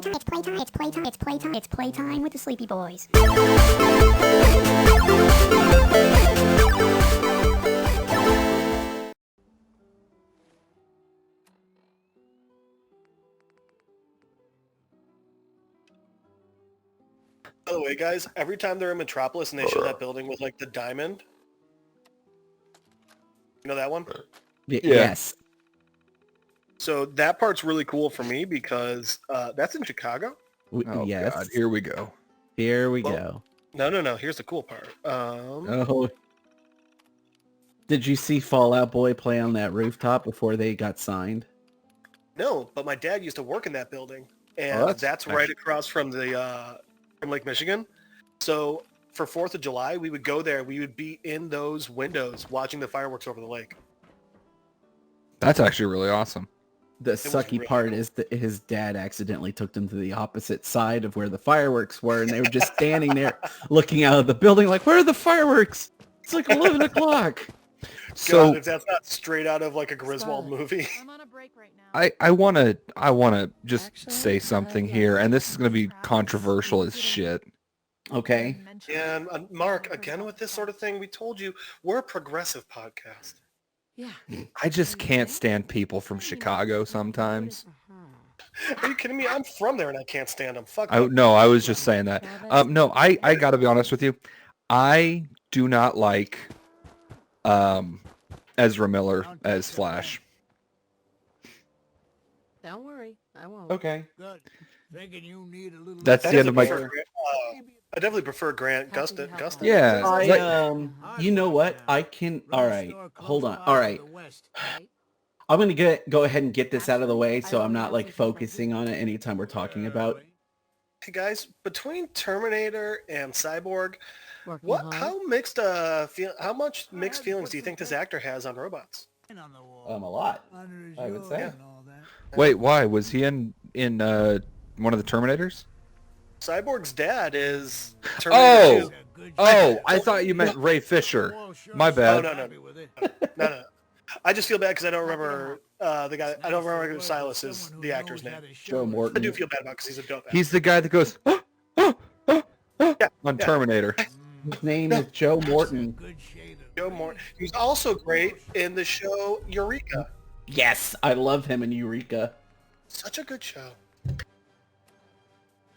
It's playtime with the Sleepy Boys. By the way, guys, every time they're in Metropolis and they show that building with like the diamond, you know that one? Yes. So that part's really cool for me because that's in Chicago. Oh Yes. God, here we go. Here we Well, go. No. Here's the cool part. Oh. Did you see Fall Out Boy play on that rooftop before they got signed? No, but my dad used to work in that building, and that's right across from the from Lake Michigan. So for 4th of July, we would go there. We would be in those windows watching the fireworks over the lake. That's actually really awesome. The sucky really part cool. is that his dad accidentally took them to the opposite side of where the fireworks were, and they were just standing there looking out of the building like, where are the fireworks? It's like 11 o'clock. So God, if that's not straight out of like a Griswold movie. I'm on a break right now. I wanna just say something here, and this is gonna be controversial as shit. Okay. And Mark, again with this sort of thing, we told you we're a progressive podcast. Yeah. I just can't stand people from Chicago sometimes. Are you kidding me? I'm from there and I can't stand them. Fuck I them. no, I was just saying that. No, I gotta be honest with you. I do not like Ezra Miller as Flash. Don't worry, I won't. Okay. Good. Thinking you need a little. That's the end of my. I definitely prefer Grant Gustin. Yeah. You know what? I can. All right. Hold on. All right. I'm going to go ahead and get this out of the way so I'm not like focusing on it anytime we're talking about. Hey guys, between Terminator and Cyborg, Working hard. how much mixed feelings do you think this actor has on robots? A lot, I would say. Wait, why was he in one of the Terminators? Cyborg's dad is Terminator 2. I thought you meant Ray Fisher. My bad. No. I just feel bad because I don't remember the guy. I don't remember who Silas is, the actor's name. Joe Morton. I do feel bad about because he's a dope actor. He's the guy that goes on Terminator. His name is Joe Morton. Joe Morton. He's also great in the show Eureka. Yes, I love him in Eureka. Such a good show.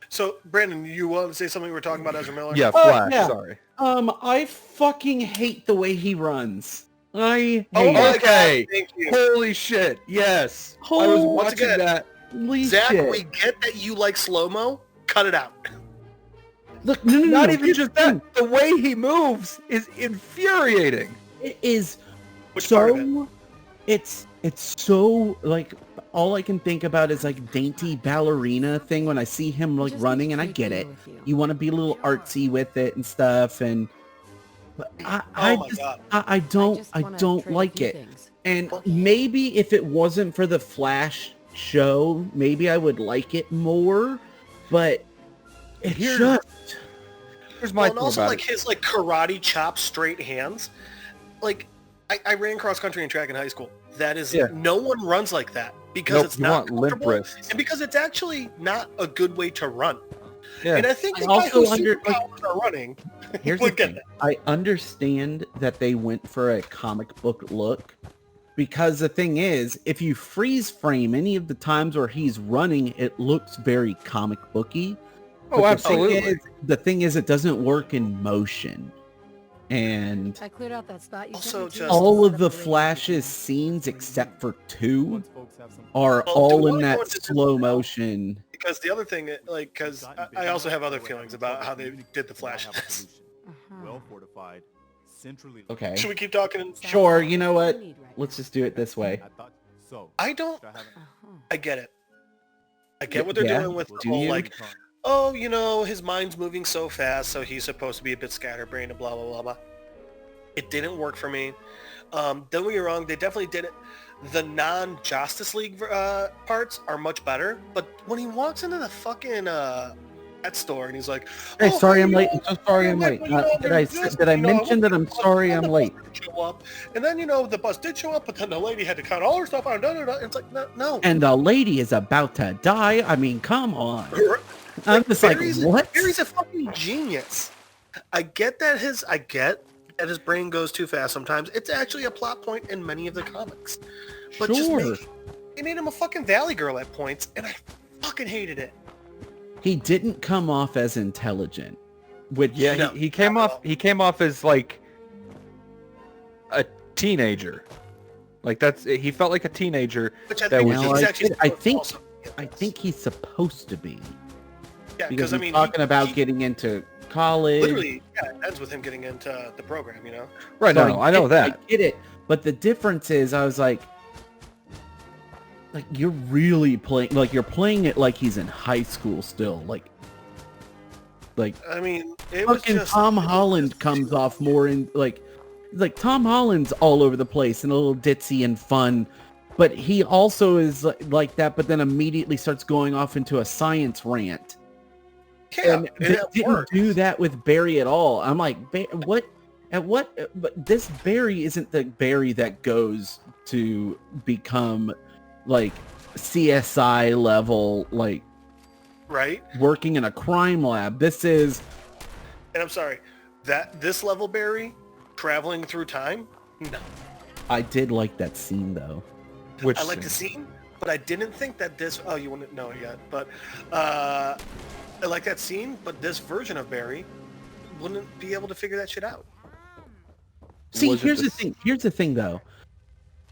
So, Brandon, you want to say something we were talking about Ezra Miller? Yeah, Flash. Yeah. Sorry. I fucking hate the way he runs. I hate my it. Okay. God, thank you. Holy shit. Yes. I was watching again, that. Holy Zach, shit. we get that you like slow-mo. Cut it out. Look, no, Not no, even here's just the thing. that. The way he moves is infuriating. It is Which part of it? so. It's so like all I can think about is like dainty ballerina thing when I see him like running, and I get it. You want to be a little artsy with it and stuff, and but I don't like it. And maybe if it wasn't for the Flash show, maybe I would like it more. But it's just Here's my And thing also about like it. his like karate chop straight hands. Like I ran cross country and track in high school. That is no one runs like that because Nope, it's you not want limp comfortable wrists. and because it's actually not a good way to run. Yeah. And I think the I guy also whose under- superpowers are running. Here's the would get thing. that. I understand that they went for a comic book look because the thing is, if you freeze frame any of the times where he's running, it looks very comic booky. Oh, But absolutely. The thing is, it doesn't work in motion. And I cleared out that spot. You Also, sent me to. just- all of the Flash's scenes, except for 2, are Well, do all we in wanna go that into this slow now? motion. Because the other thing, like, because I also have other feelings about how they did the Flash. Well fortified, centrally. Okay. Should we keep talking? Sure, you know what? Let's just do it this way. I thought so. I don't. Uh-huh. I get it. I get what they're Yeah, doing with the do whole you? like, oh, you know, his mind's moving so fast, so he's supposed to be a bit scatterbrained and blah blah blah blah. It didn't work for me. Don't get me wrong, they definitely did it. The non-Justice League parts are much better, but when he walks into the fucking that store, and he's like, Hey, "Oh, sorry hey, I'm you late. know, I'm so sorry I'm late. Did I mention that I'm sorry I'm late? Show up, and then the bus did show up, but then the lady had to count all her stuff on. It's like no. And the lady is about to die. I mean, come on. I'm just like, what? Barry's a fucking genius. I get that his brain goes too fast sometimes. It's actually a plot point in many of the comics. But Sure. they made him a fucking Valley Girl at points, and I fucking hated it. He didn't come off as intelligent, which he came off as like a teenager. Like he felt like a teenager. Which I that think was he's just- actually I think he's supposed to be. yeah, Because I he's mean, talking about he getting into college. literally, it ends with him getting into the program, right. So No, I know that. I get it. But the difference is, I was like, you're really playing, you're playing it like he's in high school still. Like I mean, it was fucking just Tom Holland comes off more in like Tom Holland's all over the place and a little ditzy and fun, but he also is like that, but then immediately starts going off into a science rant. Yeah, And they didn't do that with Barry at all. I'm like, what? But this Barry isn't the Barry that goes to become like CSI level, like right. working in a crime lab. This is, And I'm sorry, that this level Barry traveling through time. No, I did like that scene though. Which I like the scene, but I didn't think that this. Oh, you wouldn't know it yet, but I like that scene. But this version of Barry wouldn't be able to figure that shit out. See, here's the thing. Here's the thing though.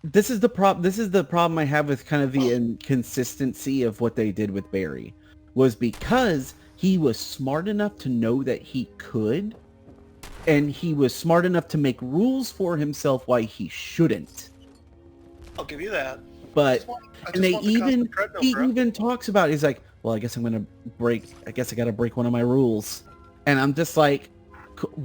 This is the problem I have with kind of the inconsistency of what they did with Barry, was because he was smart enough to know that he could, and he was smart enough to make rules for himself why he shouldn't. I'll give you that. But he He even talks about it. He's like, well, I guess I gotta break one of my rules. And I'm just like,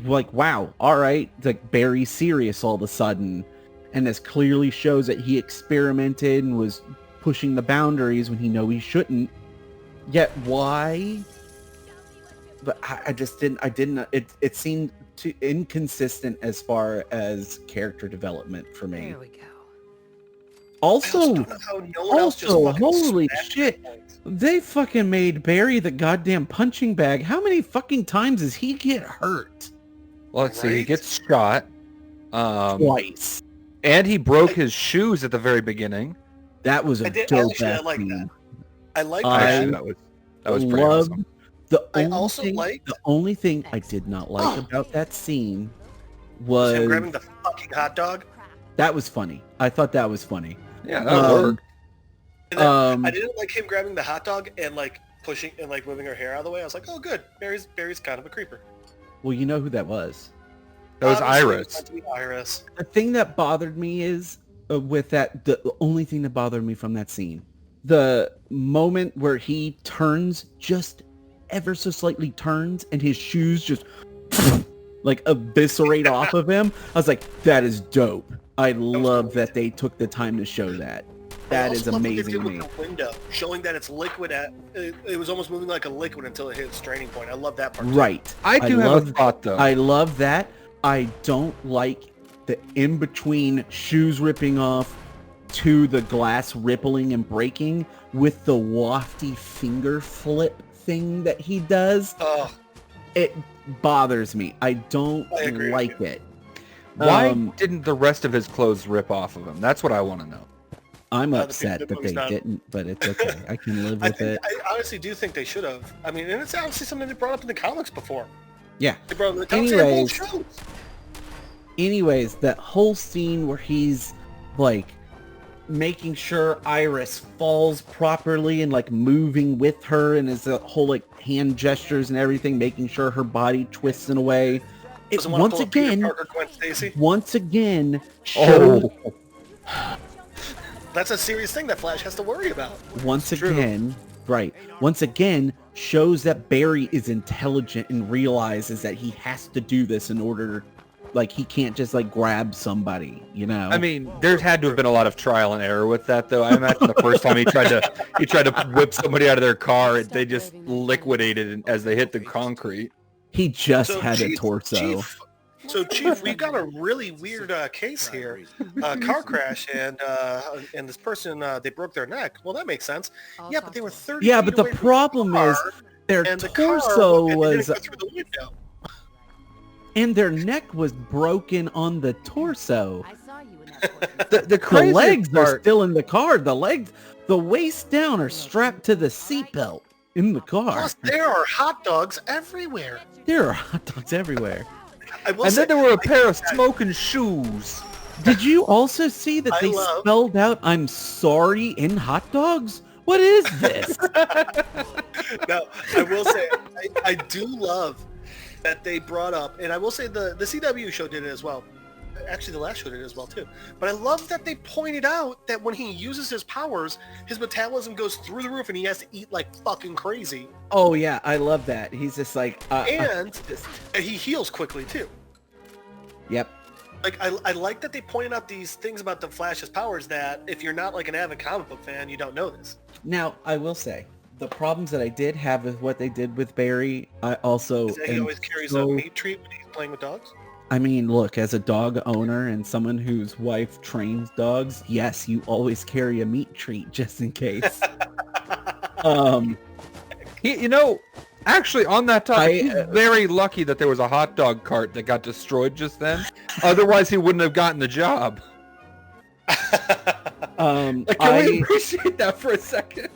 wow, all right, like Barry's serious all of a sudden. And this clearly shows that he experimented and was pushing the boundaries when he knew he shouldn't. Yet why? But I didn't, it seemed too inconsistent as far as character development for me. There we go. Also, holy smashed shit, points. they fucking made Barry the goddamn punching bag. How many fucking times does he get hurt? Well, let's see. He Right? gets shot. Twice. And he broke his shoes at the very beginning. That was a dope ass like scene. that. I like I that. That was pretty loved awesome. the only thing I did not like about that scene was Him grabbing the fucking hot dog. that was funny. I thought that was funny. Yeah, that worked. And then I didn't like him grabbing the hot dog and like pushing and like moving her hair out of the way. I was like, oh good, Barry's kind of a creeper. Well, you know who that was. That was Obviously, Iris. it's meant to be Iris. The thing that bothered me is with that, the only thing that bothered me from that scene, the moment where he turns, just ever so slightly turns, and his shoes just like eviscerate off of him. I was like, that is dope. I love that they took the time to show that. That is amazing to me. The window, showing that it's liquid it was almost moving like a liquid until it hit its draining point. I love that part. Right. I do have a thought, though. I love that. I don't like the in-between shoes ripping off to the glass rippling and breaking with the wafty finger flip thing that he does. Oh, It bothers me. I don't I agree like with it. Why didn't the rest of his clothes rip off of him? That's what I want to know. I'm the upset that they not. didn't, but it's okay. I can live with it. I honestly do think they should have. I mean, and it's honestly something they brought up in the comics before. Yeah. They brought up in the comics. They had both shows. Anyways, that whole scene where he's like making sure Iris falls properly and like moving with her, and his whole like hand gestures and everything, making sure her body twists in a way. It Doesn't want once to pull a Peter again, Parker, Gwen Stacy. showed, That's a serious thing that Flash has to worry about. once again shows that Barry is intelligent and realizes that he has to do this in order like he can't just like grab somebody, you know. I mean, there's had to have been a lot of trial and error with that, though. I imagine the first time he tried to whip somebody out of their car, they just liquidated as they hit the concrete. He just had a torso. Chief, we've got a really weird case here. Car crash, and this person, they broke their neck. Well, that makes sense. Yeah, but they were 30 Yeah, feet but the away from problem car, is their and the torso car was, didn't go through the window. and their neck was broken on the torso. I saw you in that portrait. The legs are still in the car. The waist down are strapped to the seatbelt in the car. Plus, there are hot dogs everywhere. There are hot dogs everywhere. And then there were a pair of smoking shoes. Did you also see that they spelled out "I'm sorry" in hot dogs? What is this? Now, I will say, I do love that they brought up, and I will say the CW show did it as well. Actually, the last show did it as well, too. But I love that they pointed out that when he uses his powers, his metabolism goes through the roof and he has to eat like fucking crazy. Oh, yeah, I love that. He's just like... and he heals quickly, too. Yep. Like, I like that they pointed out these things about the Flash's powers that if you're not like an avid comic book fan, you don't know this. Now, I will say, the problems that I did have with what they did with Barry, I also... Is that he always carries a meat treat when he's playing with dogs? I mean, look, as a dog owner and someone whose wife trains dogs, yes, you always carry a meat treat just in case. You know, actually, on that topic, he's very lucky that there was a hot dog cart that got destroyed just then. Otherwise, he wouldn't have gotten the job. Can we appreciate that for a second?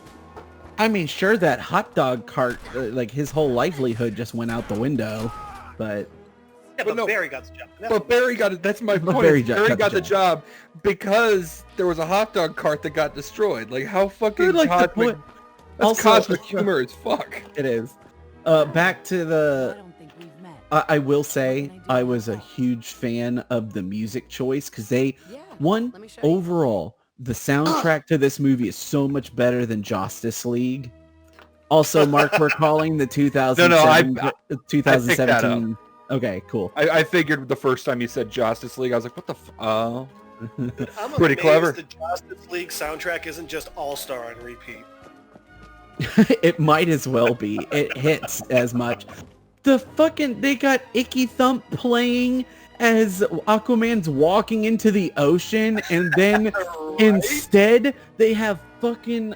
I mean, sure, that hot dog cart, like his whole livelihood just went out the window, but... Yeah, but no, Barry got the job. But Barry got it. That's my point. Barry got the job because there was a hot dog cart that got destroyed. Like, how fucking cosmic... That's cosmic humor as fuck. It is. Back to the... I will say I was a huge fan of the music choice because overall, the soundtrack to this movie is so much better than Justice League. Also, Mark, we're calling the 2017... Okay, cool. I figured the first time you said Justice League, I was like, what the I'm pretty clever. The Justice League soundtrack isn't just All-Star on repeat. It might as well be. It hits as much. They got Icky Thump playing as Aquaman's walking into the ocean, and then instead they have fucking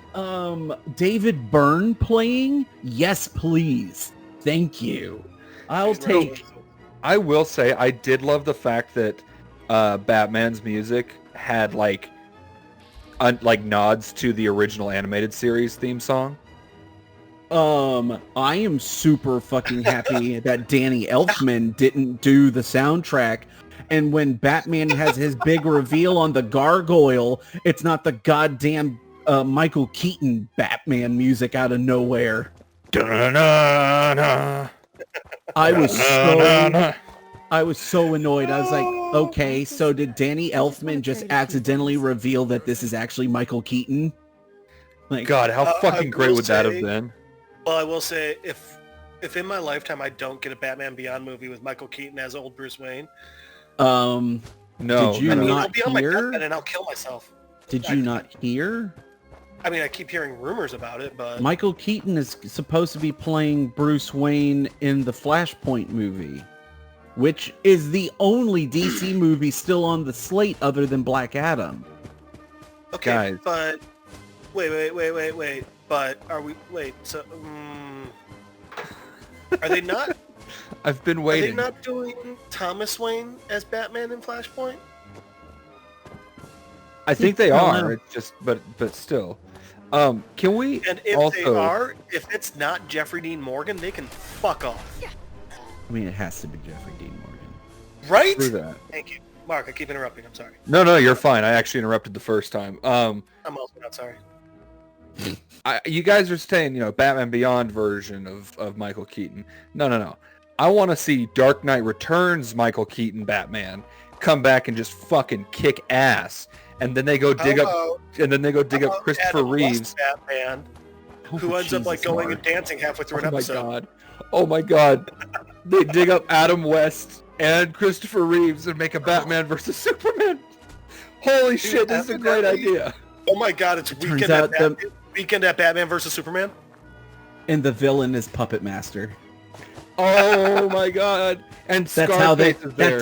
David Byrne playing. Yes, please. Thank you. I'll take... I will say I did love the fact that Batman's music had like nods to the original animated series theme song. I am super fucking happy that Danny Elfman didn't do the soundtrack. And when Batman has his big reveal on the gargoyle, it's not the goddamn Michael Keaton Batman music out of nowhere. Da-na-na-na. I was so annoyed. I was like, okay, so did Danny Elfman just accidentally reveal that this is actually Michael Keaton? Like, God, how fucking great would that have been? Well, I will say, if in my lifetime I don't get a Batman Beyond movie with Michael Keaton as old Bruce Wayne, no. Did you not I'll be on my hear? deathbed and I'll kill myself. Did you not hear? I mean, I keep hearing rumors about it, but... Michael Keaton is supposed to be playing Bruce Wayne in the Flashpoint movie, which is the only DC movie still on the slate other than Black Adam. Okay, guys. But... Wait. But are we... Wait, so... Are they not... I've been waiting. Are they not doing Thomas Wayne as Batman in Flashpoint? I think they are. It's just... But still... can we And if also... they are, if it's not Jeffrey Dean Morgan, they can fuck off. I mean, it has to be Jeffrey Dean Morgan. Right? True that. Thank you. Mark, I keep interrupting. I'm sorry. No, you're fine. I actually interrupted the first time. I'm also not sorry. You guys are saying, Batman Beyond version of Michael Keaton. No. I want to see Dark Knight Returns Michael Keaton Batman come back and just fucking kick ass. And then they go dig up Christopher Adam Reeves, West Batman, who ends up going and dancing halfway through an episode. Oh my god! They dig up Adam West and Christopher Reeves and make a Batman versus Superman. Holy shit, this is a great idea. Oh my god, it's turns out Weekend at Batman versus Superman. And the villain is Puppet Master. Oh my god. And Scarface is there.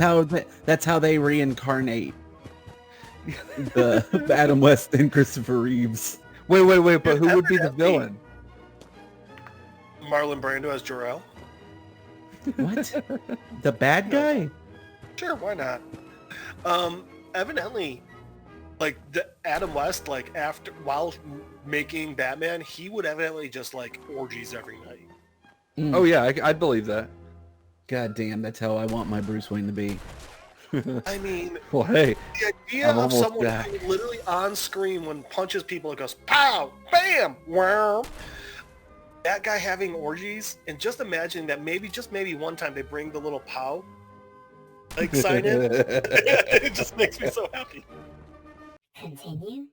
That's how they reincarnate the Adam West and Christopher Reeves. Wait, but who would be the villain? Marlon Brando as Jor-El. What? The bad guy? Sure, why not? Evidently, like the Adam West, like while making Batman, he would evidently just like orgies every night. Mm. Oh yeah, I'd believe that. God damn, that's how I want my Bruce Wayne to be. I mean, well, hey, the idea of someone who literally on screen when punches people, it goes pow, bam, wow. That guy having orgies, and just imagine that just maybe one time they bring the little pow like sign in. It just makes me so happy. Continue